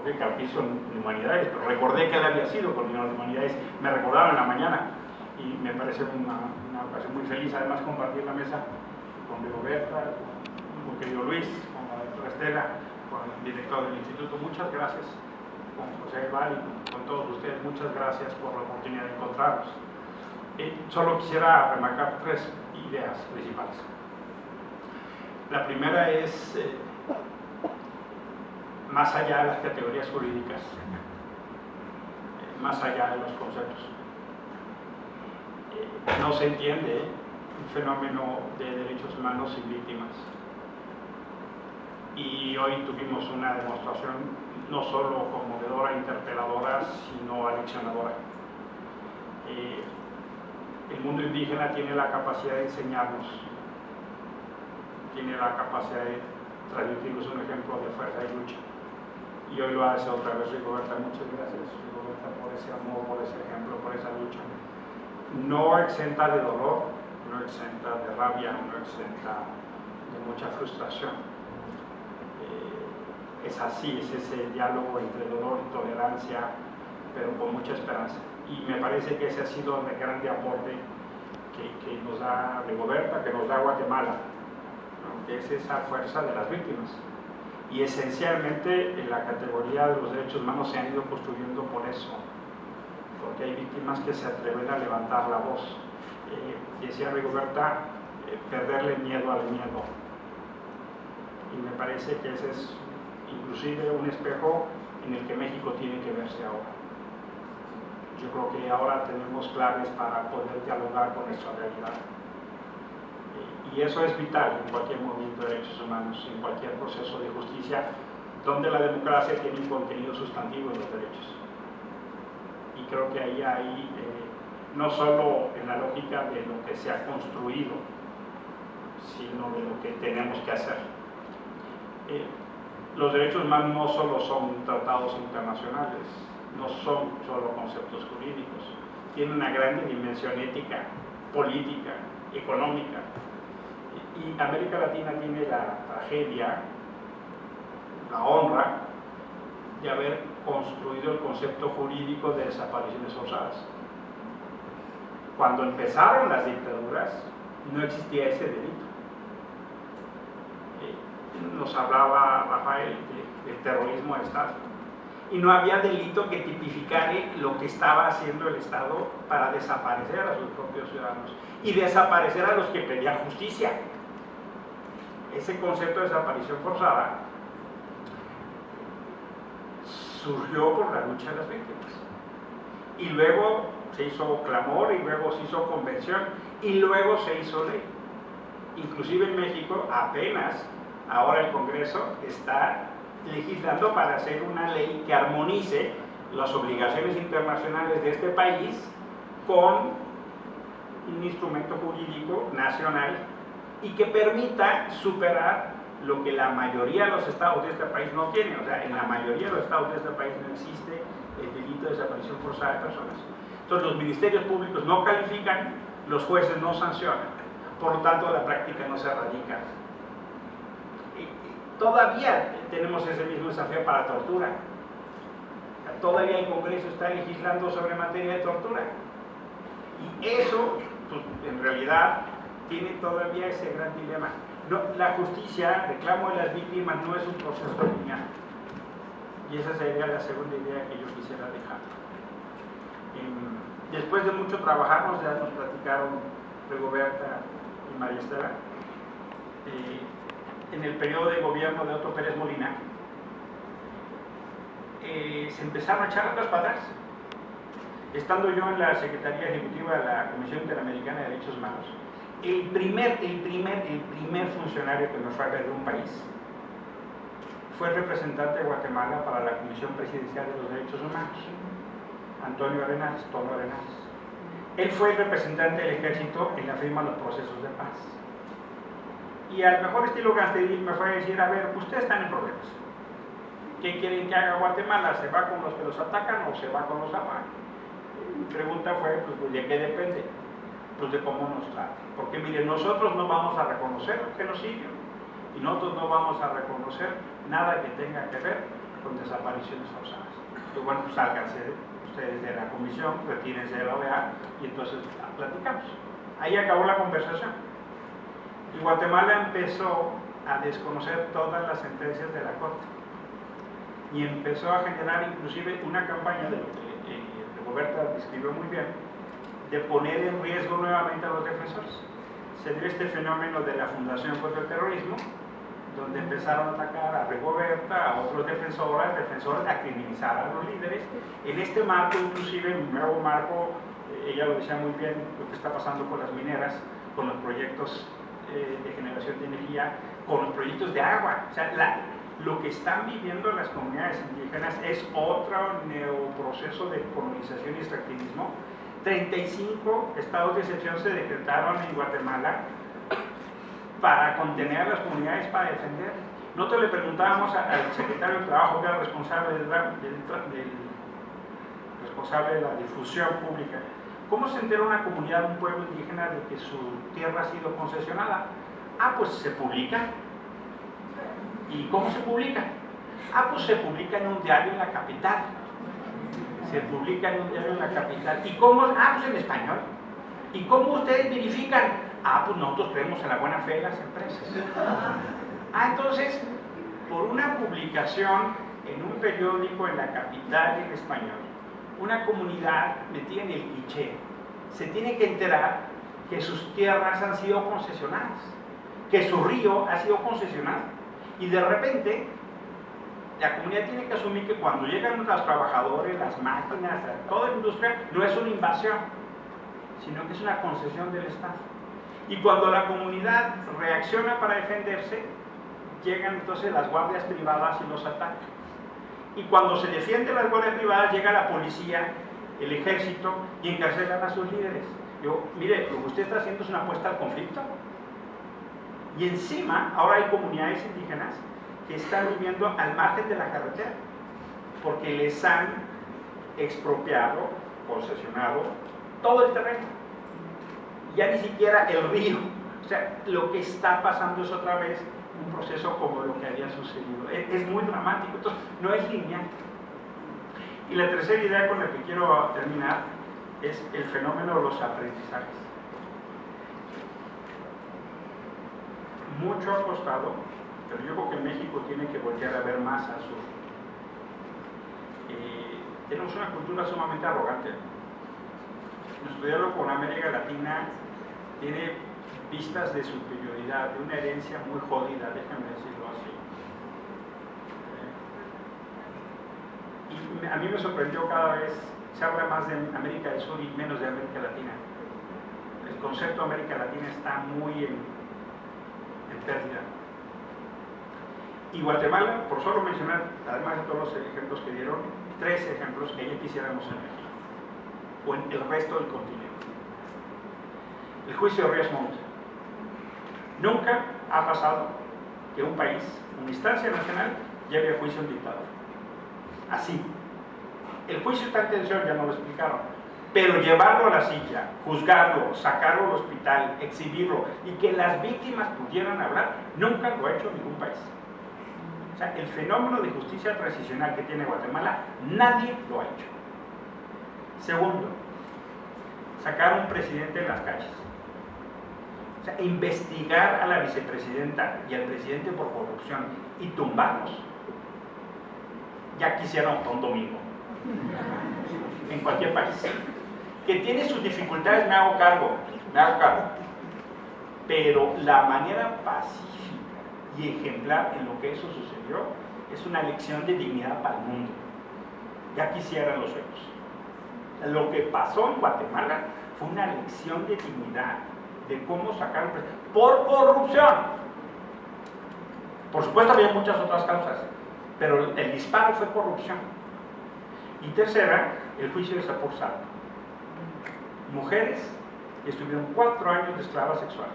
Jorge Carpizo en Humanidades, pero recordé que él había sido coordinador de Humanidades, me recordaba en la mañana, y me parece una ocasión muy feliz, además, compartir la mesa con Rigoberta, con querido Luis, con la doctora Estela, con el director del instituto. Muchas gracias, con José Val y con todos ustedes, muchas gracias por la oportunidad de encontrarnos. Solo quisiera remarcar tres ideas principales. La primera es, más allá de las categorías jurídicas, más allá de los conceptos, no se entiende un fenómeno de derechos humanos sin víctimas. Y hoy tuvimos una demostración no solo conmovedora, interpeladora, sino aleccionadora. El mundo indígena tiene la capacidad de enseñarnos, tiene la capacidad de transmitirnos un ejemplo de fuerza y lucha. Y hoy lo hace otra vez Rigoberta. Muchas gracias, Rigoberta, por ese amor, por ese ejemplo, por esa lucha. No exenta de dolor, no exenta de rabia, no exenta de mucha frustración. Es así, es ese diálogo entre dolor y tolerancia, pero con mucha esperanza. Y me parece que ese ha sido el grande aporte que nos da Rigoberta, que nos da Guatemala, ¿no? Que es esa fuerza de las víctimas. Y esencialmente en la categoría de los derechos humanos se han ido construyendo por eso, porque hay víctimas que se atreven a levantar la voz. Decía Rigoberta, perderle miedo al miedo. Y me parece que ese es inclusive un espejo en el que México tiene que verse ahora. Yo creo que ahora tenemos claves para poder dialogar con nuestra realidad. Y eso es vital en cualquier movimiento de derechos humanos, en cualquier proceso de justicia, donde la democracia tiene un contenido sustantivo en los derechos. Y creo que ahí hay, no solo en la lógica de lo que se ha construido, sino de lo que tenemos que hacer. Los derechos humanos no solo son tratados internacionales, no son solo conceptos jurídicos, tienen una gran dimensión ética, política, económica. Y América Latina tiene la tragedia, la honra, de haber construido el concepto jurídico de desapariciones forzadas. Cuando empezaron las dictaduras, no existía ese delito. Nos hablaba Rafael de terrorismo de Estado. Y no había delito que tipificara lo que estaba haciendo el Estado para desaparecer a sus propios ciudadanos y desaparecer a los que pedían justicia. Ese concepto de desaparición forzada surgió por la lucha de las víctimas. Y luego se hizo clamor, y luego se hizo convención, y luego se hizo ley. Inclusive en México apenas ahora el Congreso está legislando para hacer una ley que armonice las obligaciones internacionales de este país con un instrumento jurídico nacional y que permita superar lo que la mayoría de los estados de este país no tienen. O sea, en la mayoría de los estados de este país no existe el delito de desaparición forzada de personas. Entonces los ministerios públicos no califican, los jueces no sancionan, por lo tanto la práctica no se radica. Todavía tenemos ese mismo desafío para tortura. Todavía el Congreso está legislando sobre materia de tortura. Y eso, pues, en realidad, tiene todavía ese gran dilema. No, la justicia, reclamo de las víctimas, no es un proceso lineal. Y esa sería la segunda idea que yo quisiera dejar. Después de mucho trabajar, ya nos platicaron Rigoberta y María Estela, en el periodo de gobierno de Otto Pérez Molina, se empezaron a echar atrás para atrás. Estando yo en la Secretaría Ejecutiva de la Comisión Interamericana de Derechos Humanos, el primer funcionario que me fue a ver de un país fue el representante de Guatemala para la Comisión Presidencial de los Derechos Humanos, Antonio Arenales, Tono Arenales. Él fue el representante del ejército en la firma de los procesos de paz. Y al mejor estilo gangsteril me fue a decir, a ver, ustedes están en problemas. ¿Qué quieren que haga Guatemala? ¿Se va con los que los atacan o se va con los aman? Mi pregunta fue, pues, ¿de qué depende? Pues de cómo nos trata. Porque miren, nosotros no vamos a reconocer el genocidio y nosotros no vamos a reconocer nada que tenga que ver con desapariciones forzadas. Y bueno, pues sálganse ustedes de la comisión, retírense de la OEA y entonces platicamos. Ahí acabó la conversación. Y Guatemala empezó a desconocer todas las sentencias de la Corte y empezó a generar inclusive una campaña de lo que Roberta describió muy bien, de poner en riesgo nuevamente a los defensores. Se dio este fenómeno de la Fundación contra el Terrorismo, donde empezaron a atacar a Rigoberta, a otros defensores, a criminalizar a los líderes. En este marco, inclusive, un nuevo marco, ella lo decía muy bien, lo que está pasando con las mineras, con los proyectos de generación de energía, con los proyectos de agua. O sea, lo que están viviendo las comunidades indígenas es otro neoproceso de colonización y extractivismo. 35 estados de excepción se decretaron en Guatemala para contener a las comunidades, para defender. Nosotros le preguntábamos al secretario de Trabajo, que era responsable de la difusión pública, ¿cómo se entera una comunidad, un pueblo indígena, de que su tierra ha sido concesionada? Ah, pues se publica. ¿Y cómo se publica? Ah, pues se publica en un diario en la capital. Se publica en un diario en la capital. ¿Y cómo? Ah, pues en español. ¿Y cómo ustedes verifican? Ah, pues nosotros creemos en la buena fe de las empresas. Ah, entonces, por una publicación en un periódico en la capital en español, una comunidad metida en el cliché se tiene que enterar que sus tierras han sido concesionadas, que su río ha sido concesionado. Y de repente, la comunidad tiene que asumir que cuando llegan los trabajadores, las máquinas, toda la industria, no es una invasión, sino que es una concesión del Estado. Y cuando la comunidad reacciona para defenderse, llegan entonces las guardias privadas y los atacan. Y cuando se defienden las guardias privadas, llega la policía, el ejército, y encarcelan a sus líderes. Yo, mire, lo que usted está haciendo es una apuesta al conflicto. Y encima, ahora hay comunidades indígenas que están viviendo al margen de la carretera, porque les han expropiado, concesionado todo el terreno. Ya ni siquiera el río. O sea, lo que está pasando es otra vez un proceso como lo que había sucedido. Es muy dramático, entonces no es lineal. Y la tercera idea con la que quiero terminar es el fenómeno de los aprendizajes. Mucho ha costado, pero yo creo que México tiene que voltear a ver más al sur. Tenemos una cultura sumamente arrogante. Nuestro diálogo con América Latina tiene vistas de superioridad, de una herencia muy jodida, déjenme decirlo así. Y a mí me sorprendió cada vez, se habla más de América del Sur y menos de América Latina. El concepto de América Latina está muy en pérdida. Y Guatemala, por solo mencionar, además de todos los ejemplos que dieron, 3 ejemplos que ya quisiéramos en México o en el resto del continente. El juicio de Ríos Montt. Nunca ha pasado que un país, una instancia nacional, lleve a juicio a un dictador. Así. El juicio está en tensión, ya no lo explicaron. Pero llevarlo a la silla, juzgarlo, sacarlo al hospital, exhibirlo y que las víctimas pudieran hablar, nunca lo ha hecho ningún país. O sea, el fenómeno de justicia transicional que tiene Guatemala, nadie lo ha hecho. Segundo, sacar a un presidente en las calles. O sea, investigar a la vicepresidenta y al presidente por corrupción y tumbarlos. Ya quisieron un domingo. En cualquier país. Que tiene sus dificultades, me hago cargo. Pero la manera pacífica y ejemplar en lo que eso sucedió es una lección de dignidad para el mundo. Ya quisieran los suecos. Lo que pasó en Guatemala fue una lección de dignidad, de cómo sacar un presidente por corrupción. Por supuesto había muchas otras causas, pero el disparo fue corrupción. Y tercera, el juicio de Saporzado. Mujeres que estuvieron 4 años de esclavas sexuales.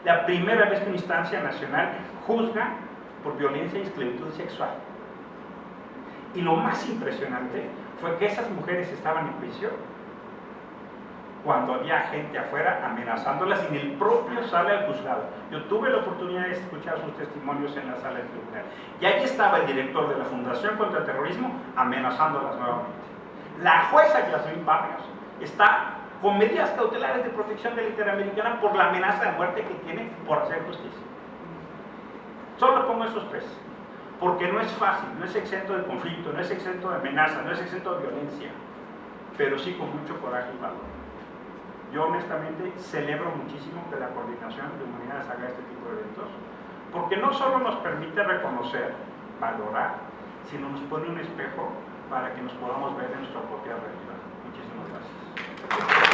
La primera vez que una instancia nacional juzga por violencia y esclavitud sexual. Y lo más impresionante fue que esas mujeres estaban en juicio cuando había gente afuera amenazándolas en el propio sala del juzgado. Yo tuve la oportunidad de escuchar sus testimonios en la sala del tribunal. Y ahí estaba el director de la Fundación contra el Terrorismo amenazándolas nuevamente. La jueza Yasmín Barrios está con medidas cautelares de protección de la Interamericana por la amenaza de muerte que tiene por hacer justicia. Solo pongo esos tres, porque no es fácil, no es exento de conflicto, no es exento de amenaza, no es exento de violencia, pero sí con mucho coraje y valor. Yo honestamente celebro muchísimo que la Coordinación de Humanidades haga este tipo de eventos, porque no solo nos permite reconocer, valorar, sino nos pone un espejo para que nos podamos ver en nuestra propia realidad. Muchísimas gracias.